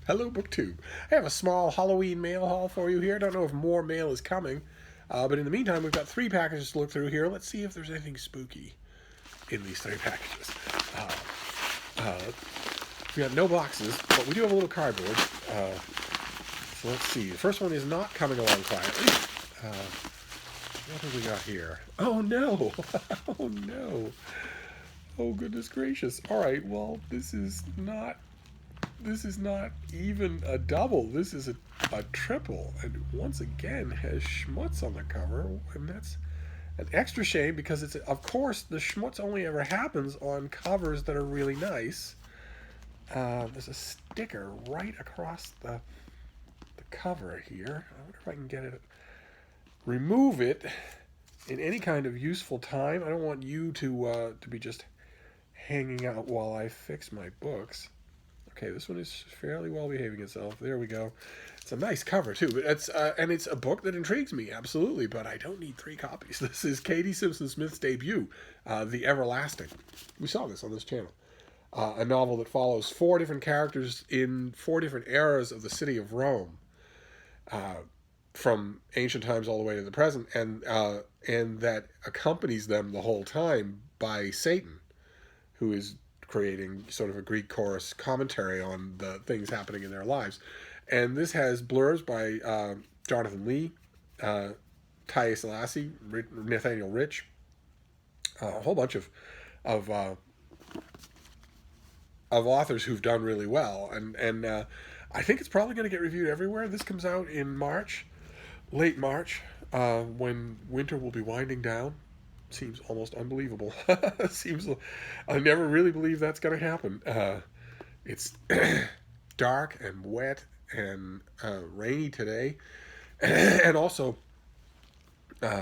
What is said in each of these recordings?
Hello, BookTube. I have a small Halloween mail haul for you here. I don't know if more mail is coming, but in the meantime, we've got three packages to look through here. Let's see if there's anything spooky in these three packages. We got no boxes, but we do have a little cardboard. So let's see. The first one is not coming along quietly. What have we got here? Oh no! Oh no! Oh goodness gracious! All right. Well, this is not even a double. This is a triple, and once again has schmutz on the cover, and that's an extra shame because it's, of course, the schmutz only ever happens on covers that are really nice. There's a sticker right across the cover here. I wonder if I can get it. Remove it in any kind of useful time. I don't want you to be just hanging out while I fix my books. Okay, this one is fairly well behaving itself. There we go. It's a nice cover too, but it's a book that intrigues me absolutely. But I don't need three copies. This is Katie Simpson Smith's debut, The Everlasting. We saw this on this channel. A novel that follows four different characters in four different eras of the city of Rome, from ancient times all the way to the present, and that accompanies them the whole time by Satan, who is creating sort of a Greek chorus commentary on the things happening in their lives. And this has blurbs by Jonathan Lee, Taye Selassie, Nathaniel Rich, a whole bunch of authors who've done really well. And I think it's probably going to get reviewed everywhere. This comes out in March, late March, when winter will be winding down. Seems almost unbelievable. Seems I never really believe that's going to happen. It's dark and wet and rainy today, and also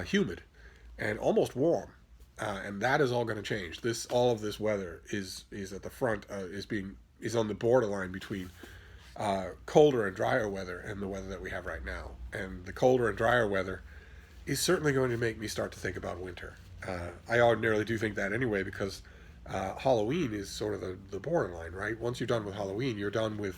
humid and almost warm. And that is all going to change. All of this weather is at the front, is on the borderline between colder and drier weather and the weather that we have right now. And the colder and drier weather is certainly going to make me start to think about winter. I ordinarily do think that anyway, because Halloween is sort of the borderline, right? Once you're done with Halloween, you're done with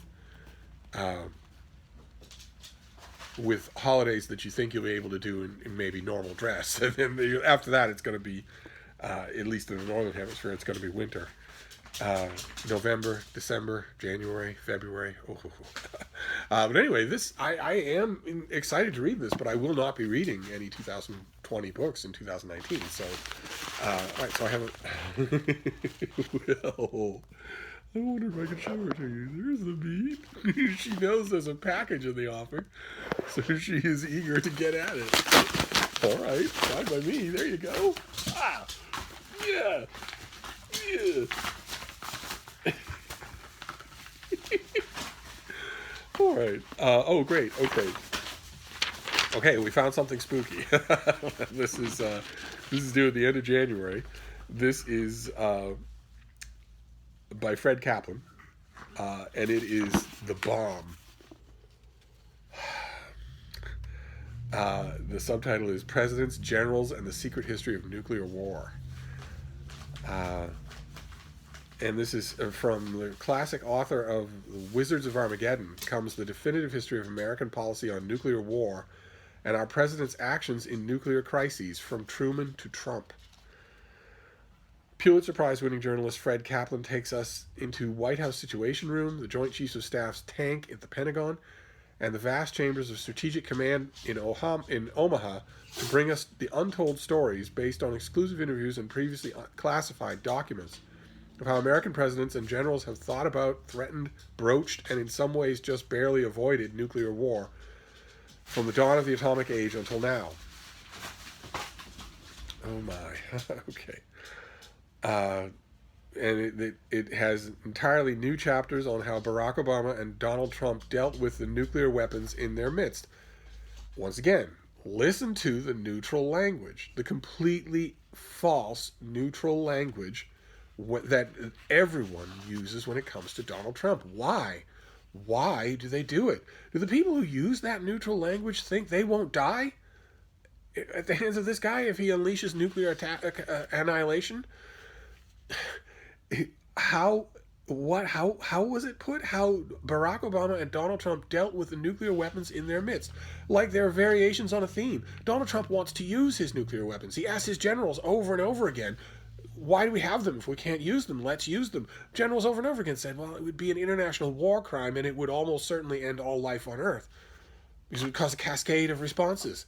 holidays that you think you'll be able to do in maybe normal dress, and then after that, it's going to be, at least in the northern hemisphere, it's going to be winter. November, December, January, February. Oh. But anyway, I am excited to read this, but I will not be reading any 2020 books in 2019. So, all right. So I haven't. Well, I wonder if I can show her to you. There's the bead. She knows there's a package in the offing, so she is eager to get at it. All right, fine by me. There you go. Ah, yeah, yeah. All right. Oh, great. Okay. Okay, we found something spooky. This is due at the end of January. This is by Fred Kaplan, and it is The Bomb. The subtitle is Presidents, Generals, and the Secret History of Nuclear War. And this is from the classic author of Wizards of Armageddon, comes the definitive history of American policy on nuclear war and our president's actions in nuclear crises, from Truman to Trump. Pulitzer Prize-winning journalist Fred Kaplan takes us into White House Situation Room, the Joint Chiefs of Staff's tank at the Pentagon, and the vast chambers of Strategic Command in Omaha to bring us the untold stories based on exclusive interviews and previously classified documents of how American presidents and generals have thought about, threatened, broached, and in some ways just barely avoided nuclear war from the dawn of the atomic age until now. Oh my. Okay. And it has entirely new chapters on how Barack Obama and Donald Trump dealt with the nuclear weapons in their midst. Once again, listen to the neutral language, the completely false neutral language that everyone uses when it comes to Donald Trump. Why? Why do they do it? Do the people who use that neutral language think they won't die at the hands of this guy if he unleashes nuclear annihilation? How how was it put? How Barack Obama and Donald Trump dealt with the nuclear weapons in their midst, like they're variations on a theme. Donald Trump wants to use his nuclear weapons. He asks his generals over and over again, why do we have them if we can't use them? Let's use them. Generals over and over again said, well, it would be an international war crime and it would almost certainly end all life on Earth because it would cause a cascade of responses.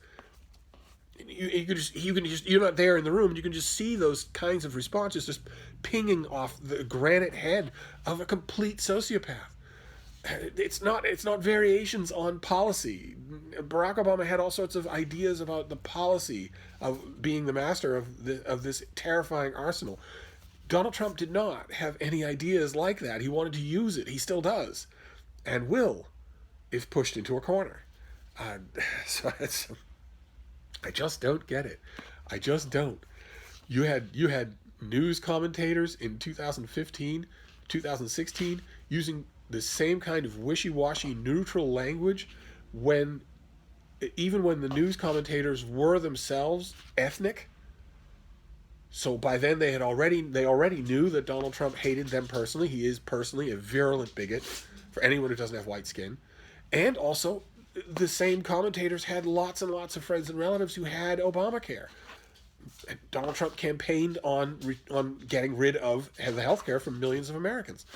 You're not there in the room, and you can just see those kinds of responses just pinging off the granite head of a complete sociopath. It's not variations on policy. Barack Obama had all sorts of ideas about the policy of being the master of this terrifying arsenal. Donald Trump did not have any ideas like that. He wanted to use it. He still does, and will, if pushed into a corner. So it's. I just don't get it. I just don't. You had news commentators in 2015, 2016 using the same kind of wishy-washy neutral language even when the news commentators were themselves ethnic. So by then they already knew that Donald Trump hated them personally. He is personally a virulent bigot for anyone who doesn't have white skin. And also the same commentators had lots and lots of friends and relatives who had Obamacare. And Donald Trump campaigned on getting rid of the health care for millions of Americans.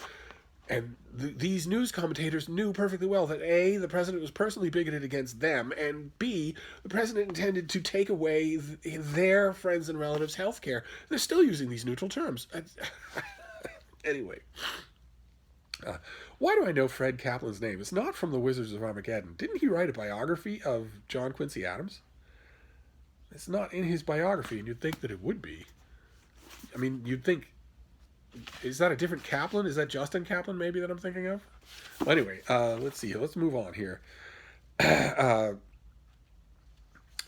And these news commentators knew perfectly well that A, the president was personally bigoted against them, and B, the president intended to take away their friends and relatives' health care. They're still using these neutral terms. Anyway. Why do I know Fred Kaplan's name? It's not from The Wizards of Armageddon. Didn't he write a biography of John Quincy Adams? It's not in his biography, and you'd think that it would be. I mean, you'd think, is that a different Kaplan? Is that Justin Kaplan, maybe, that I'm thinking of? Well, anyway, let's see. Let's move on here.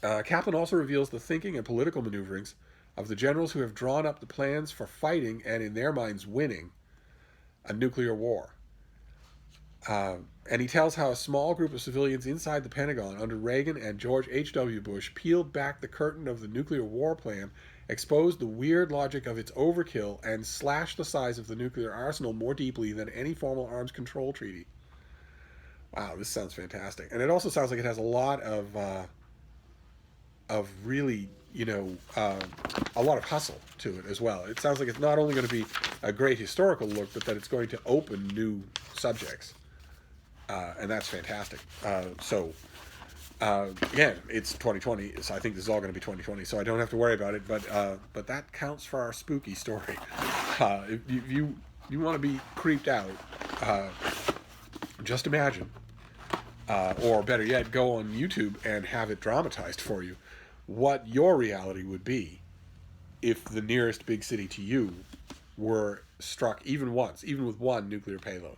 Kaplan also reveals the thinking and political maneuverings of the generals who have drawn up the plans for fighting and, in their minds, winning a nuclear war. And he tells how a small group of civilians inside the Pentagon under Reagan and George H.W. Bush peeled back the curtain of the nuclear war plan, exposed the weird logic of its overkill, and slashed the size of the nuclear arsenal more deeply than any formal arms control treaty. Wow, this sounds fantastic. And it also sounds like it has a lot of really, a lot of hustle to it as well. It sounds like it's not only going to be a great historical look, but that it's going to open new subjects. And that's fantastic. Again, it's 2020, so I think this is all going to be 2020, so I don't have to worry about it, but that counts for our spooky story. If you want to be creeped out, just imagine, or better yet, go on YouTube and have it dramatized for you, what your reality would be if the nearest big city to you were struck even once, even with one nuclear payload.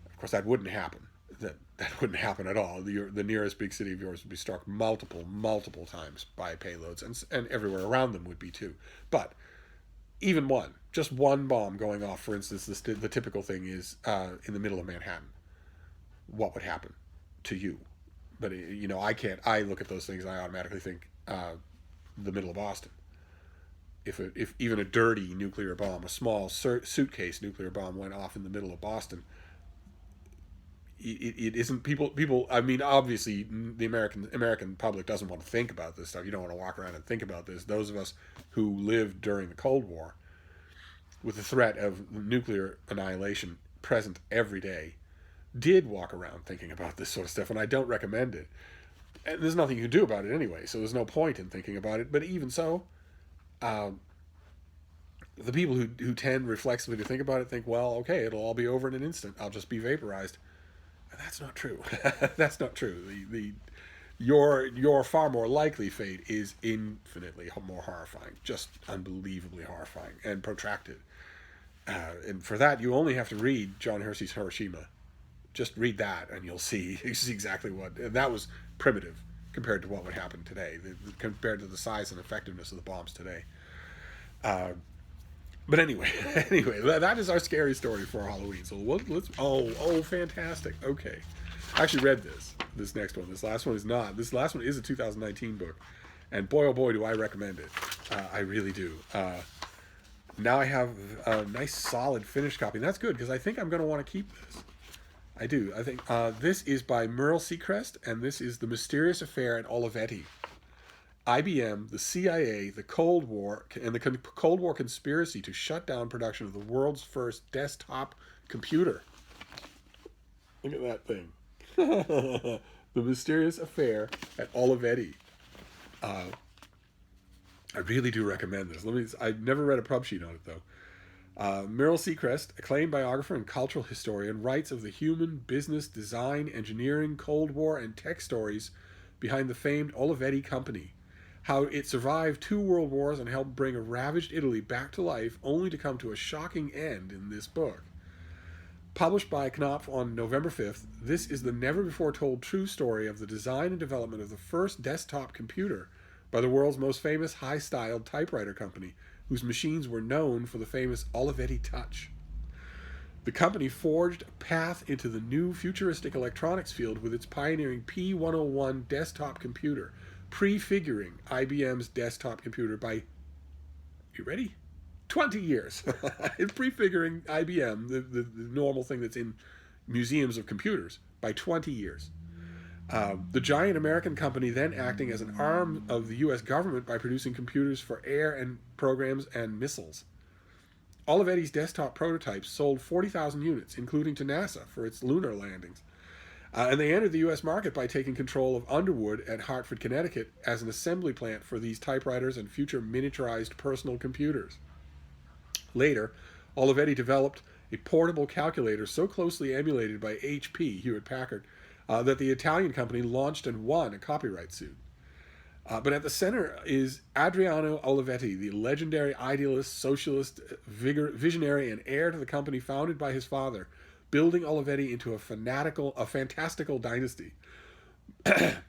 Of course, that wouldn't happen. That wouldn't happen at all. The nearest big city of yours would be struck multiple times by payloads, and everywhere around them would be too. But even just one bomb going off, for instance, the typical thing is in the middle of Manhattan. What would happen to you? But I look at those things and I automatically think the middle of Boston. If even a dirty nuclear bomb, a small suitcase nuclear bomb went off in the middle of Boston, it isn't people. I mean, obviously, the American public doesn't want to think about this stuff. You don't want to walk around and think about this. Those of us who lived during the Cold War, with the threat of nuclear annihilation present every day, did walk around thinking about this sort of stuff, and I don't recommend it. And there's nothing you can do about it anyway, so there's no point in thinking about it. But even so, the people who tend reflexively to think about it think, well, okay, it'll all be over in an instant. I'll just be vaporized. And that's not true. That's not true. Your far more likely fate is infinitely more horrifying, just unbelievably horrifying and protracted. And for that, you only have to read John Hersey's Hiroshima. Just read that, and you'll see exactly what. And that was primitive compared to what would happen today, compared to the size and effectiveness of the bombs today. But anyway, that is our scary story for Halloween. So let's. Oh, fantastic. Okay, I actually read this next one. This last one is not. This last one is a 2019 book, and boy, oh boy, do I recommend it. I really do. Now I have a nice solid finished copy, and that's good because I think I'm going to want to keep this. I do. I think this is by Merle Seacrest, and this is The Mysterious Affair at Olivetti. IBM, the CIA, the Cold War, and the Cold War conspiracy to shut down production of the world's first desktop computer. Look at that thing. The Mysterious Affair at Olivetti. I really do recommend this. I've never read a pub sheet on it, though. Merrill Seacrest, acclaimed biographer and cultural historian, writes of the human, business, design, engineering, Cold War, and tech stories behind the famed Olivetti company. How it survived 2 world wars and helped bring a ravaged Italy back to life, only to come to a shocking end in this book. Published by Knopf on November 5th, this is the never-before-told true story of the design and development of the first desktop computer by the world's most famous high-styled typewriter company, whose machines were known for the famous Olivetti touch. The company forged a path into the new futuristic electronics field with its pioneering P101 desktop computer, prefiguring IBM's desktop computer by, you ready? 20 years. Prefiguring IBM, the normal thing that's in museums of computers, by 20 years. The giant American company then acting as an arm of the U.S. government by producing computers for air and programs and missiles. Olivetti's desktop prototypes sold 40,000 units, including to NASA for its lunar landings. And they entered the U.S. market by taking control of Underwood at Hartford, Connecticut, as an assembly plant for these typewriters and future miniaturized personal computers. Later, Olivetti developed a portable calculator so closely emulated by HP, Hewlett Packard, that the Italian company launched and won a copyright suit. But at the center is Adriano Olivetti, the legendary idealist, socialist, visionary, and heir to the company founded by his father, building Olivetti into a fantastical dynasty. But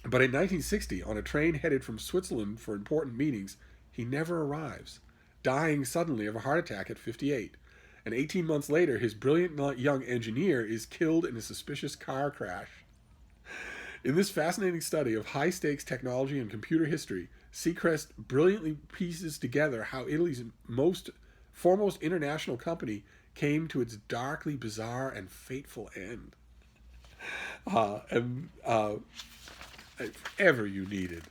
in 1960, on a train headed from Switzerland for important meetings, he never arrives, dying suddenly of a heart attack at 58. And 18 months later, his brilliant young engineer is killed in a suspicious car crash. In this fascinating study of high-stakes technology and computer history, Seacrest brilliantly pieces together how Italy's foremost international company came to its darkly bizarre and fateful end. If ever you needed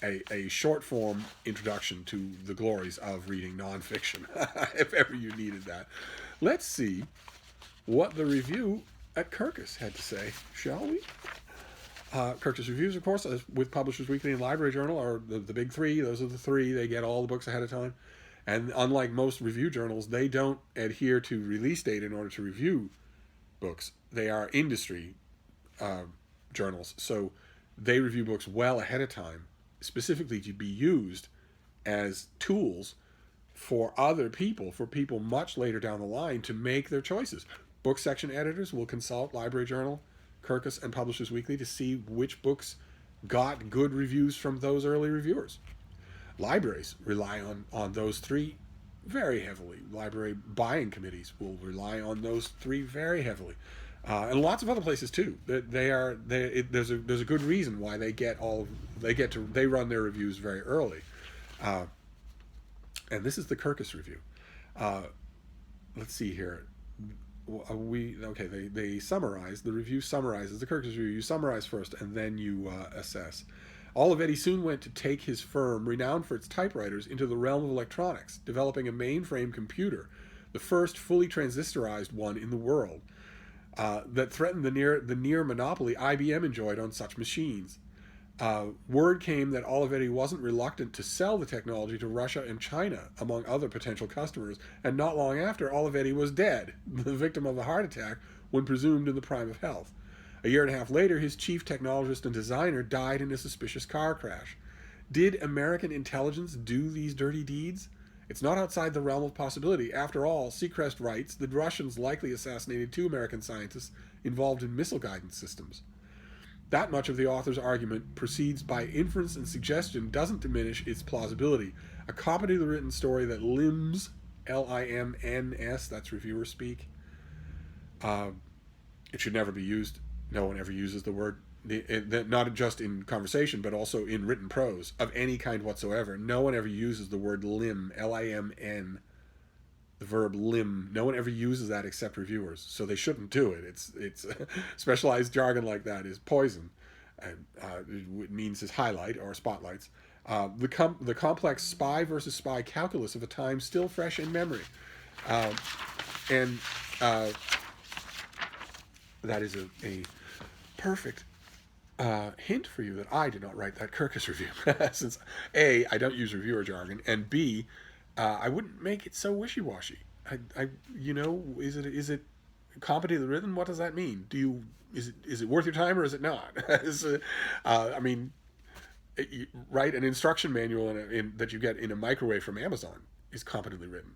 a short-form introduction to the glories of reading nonfiction, if ever you needed that, let's see what the review at Kirkus had to say, shall we? Kirkus Reviews, of course, with Publishers Weekly and Library Journal, are the big 3. Those are the 3. They get all the books ahead of time. And unlike most review journals, they don't adhere to release date in order to review books. They are industry journals. So they review books well ahead of time, specifically to be used as tools for other people, for people much later down the line to make their choices. Book section editors will consult Library Journal, Kirkus, and Publishers Weekly to see which books got good reviews from those early reviewers. Libraries rely on those 3 very heavily. Library buying committees will rely on those 3 very heavily, and lots of other places too. There's a good reason why they run their reviews very early, and this is the Kirkus review. Let's see here. They summarize. The review summarizes the Kirkus review. You summarize first, and then you assess. Olivetti soon went to take his firm, renowned for its typewriters, into the realm of electronics, developing a mainframe computer, the first fully transistorized one in the world, that threatened the near monopoly IBM enjoyed on such machines. Word came that Olivetti wasn't reluctant to sell the technology to Russia and China, among other potential customers, and not long after, Olivetti was dead, the victim of a heart attack when presumed in the prime of health. A year and a half later, his chief technologist and designer died in a suspicious car crash. Did American intelligence do these dirty deeds? It's not outside the realm of possibility. After all, Seacrest writes, the Russians likely assassinated 2 American scientists involved in missile guidance systems. That much of the author's argument proceeds by inference and suggestion doesn't diminish its plausibility. A competently written story that limns, L-I-M-N-S, that's reviewer speak. It should never be used. No one ever uses the word not just in conversation, but also in written prose of any kind whatsoever. No one ever uses the word limn, Limn, the verb limn. No one ever uses that except reviewers, so they shouldn't do it. It's specialized jargon like that is poison, and it means is highlight or spotlights. The complex spy versus spy calculus of a time still fresh in memory, and that is a perfect hint for you that I did not write that Kirkus review, since A, I don't use reviewer jargon, and B, I wouldn't make it so wishy-washy. Is it competently written? What does that mean? Is it worth your time or is it not? I mean, write an instruction manual that you get in a microwave from Amazon is competently written.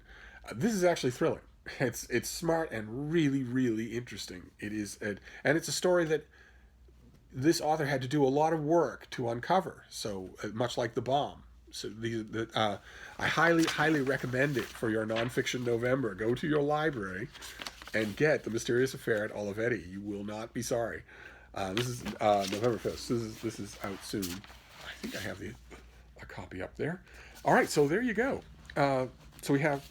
This is actually thrilling. It's smart and really, really interesting. And it's a story that this author had to do a lot of work to uncover. So much like The Bomb. So I highly, highly recommend it for your nonfiction November. Go to your library and get The Mysterious Affair at Olivetti. You will not be sorry. This is November 5th. This is out soon. I think I have a copy up there. All right, so there you go. So we have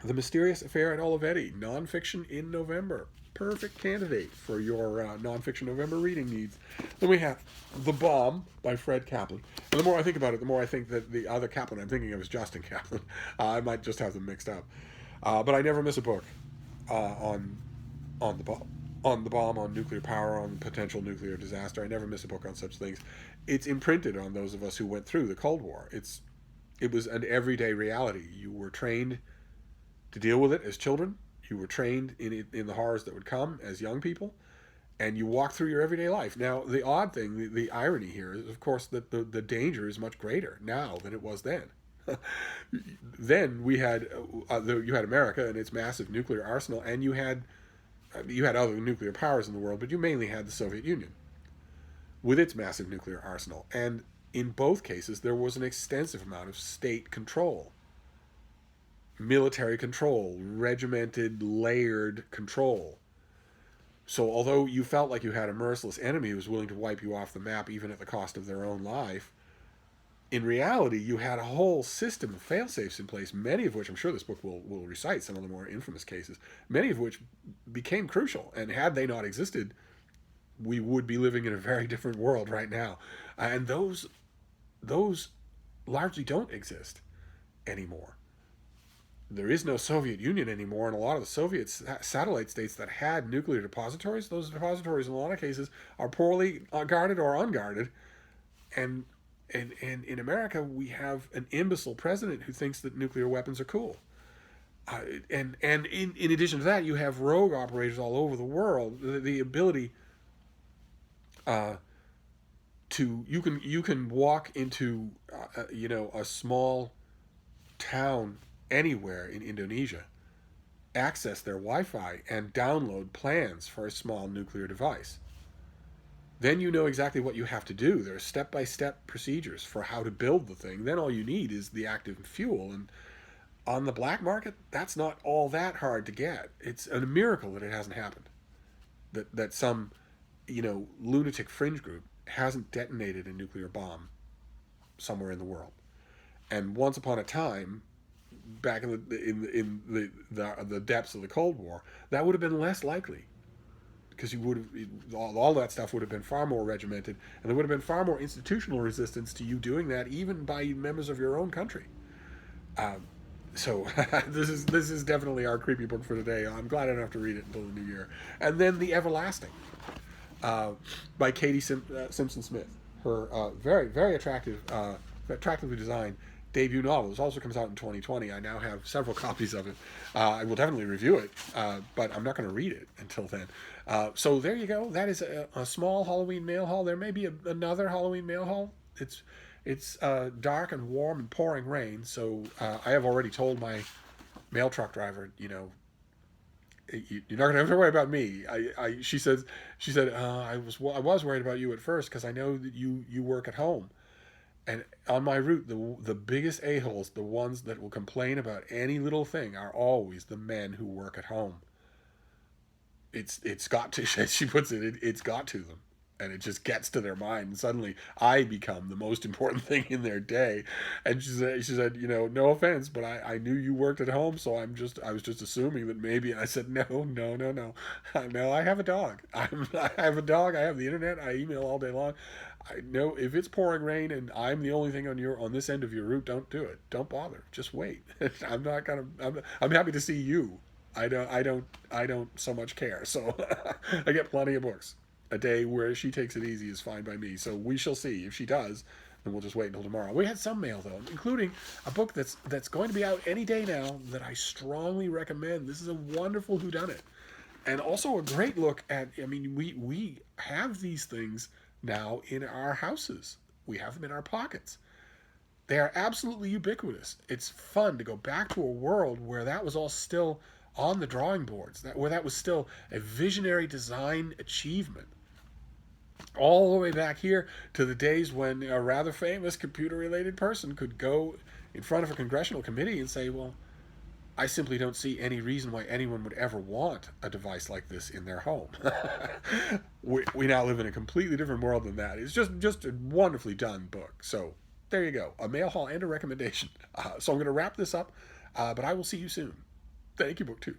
The Mysterious Affair at Olivetti, nonfiction in November. Perfect candidate for your nonfiction November reading needs. Then we have The Bomb by Fred Kaplan. And the more I think about it, the more I think that the other Kaplan I'm thinking of is Justin Kaplan. I might just have them mixed up. But I never miss a book on the bomb, on nuclear power, on potential nuclear disaster. I never miss a book on such things. It's imprinted on those of us who went through the Cold War. It was an everyday reality. You were trained to deal with it as children. You were trained in the horrors that would come as young people, and you walk through your everyday life. Now, the odd thing, the irony here is, of course, that the danger is much greater now than it was then. Then we had you had America and its massive nuclear arsenal, and you had other nuclear powers in the world, but you mainly had the Soviet Union with its massive nuclear arsenal. And in both cases, there was an extensive amount of state control. Military control, regimented, layered control. So although you felt like you had a merciless enemy who was willing to wipe you off the map even at the cost of their own life, in reality you had a whole system of fail-safes in place, many of which, I'm sure this book will recite some of the more infamous cases, many of which became crucial. And had they not existed, we would be living in a very different world right now. And those largely don't exist anymore. There is no Soviet Union anymore, and a lot of the Soviet satellite states that had nuclear depositories, those depositories in a lot of cases are poorly guarded or unguarded. And in America, we have an imbecile president who thinks that nuclear weapons are cool. And in addition to that, you have rogue operators all over the world. The ability you can walk into a small town anywhere in Indonesia, access their Wi-Fi, and download plans for a small nuclear device. Then you know exactly what you have to do. There are step-by-step procedures for how to build the thing. Then all you need is the active fuel. And on the black market, that's not all that hard to get. It's a miracle that it hasn't happened. That some, lunatic fringe group hasn't detonated a nuclear bomb somewhere in the world. And once upon a time, back in the depths of the Cold War, that would have been less likely, because you would have all that stuff would have been far more regimented, and there would have been far more institutional resistance to you doing that, even by members of your own country. So this is definitely our creepy book for today. I'm glad I don't have to read it until the new year. And then The Everlasting, by Katie Simpson Smith. Her very, very attractively designed debut novel. This also comes out in 2020. I now have several copies of it. I will definitely review it, but I'm not going to read it until then. So there you go. That is a small Halloween mail haul. There may be another Halloween mail haul. It's dark and warm and pouring rain. So I have already told my mail truck driver, you're not going to have to worry about me. She said I was worried about you at first because I know that you work at home. And on my route, the biggest a-holes, the ones that will complain about any little thing, are always the men who work at home. It's got to, as she puts it, it's got to them. And it just gets to their mind, and suddenly I become the most important thing in their day. And she said, no offense, but I knew you worked at home, so I was just assuming that maybe. And I said, no, no, no, no, no. I have a dog. I have a dog. I have the internet. I email all day long. I know if it's pouring rain and I'm the only thing on this end of your route, don't do it. Don't bother. Just wait. I'm not gonna. I'm happy to see you. I don't so much care. So I get plenty of books. A day where she takes it easy is fine by me. So we shall see. If she does, then we'll just wait until tomorrow. We had some mail though, including a book that's going to be out any day now that I strongly recommend. This is a wonderful whodunit, and also a great look at. I mean, we have these things now in our houses. We have them in our pockets. They are absolutely ubiquitous. It's fun to go back to a world where that was all still on the drawing boards, where that was still a visionary design achievement. All the way back here to the days when a rather famous computer related person could go in front of a congressional committee and say, well, I simply don't see any reason why anyone would ever want a device like this in their home. we now live in a completely different world than that. It's just a wonderfully done book. So there you go, a mail haul and a recommendation. So I'm going to wrap this up, but I will see you soon. Thank you, BookTube.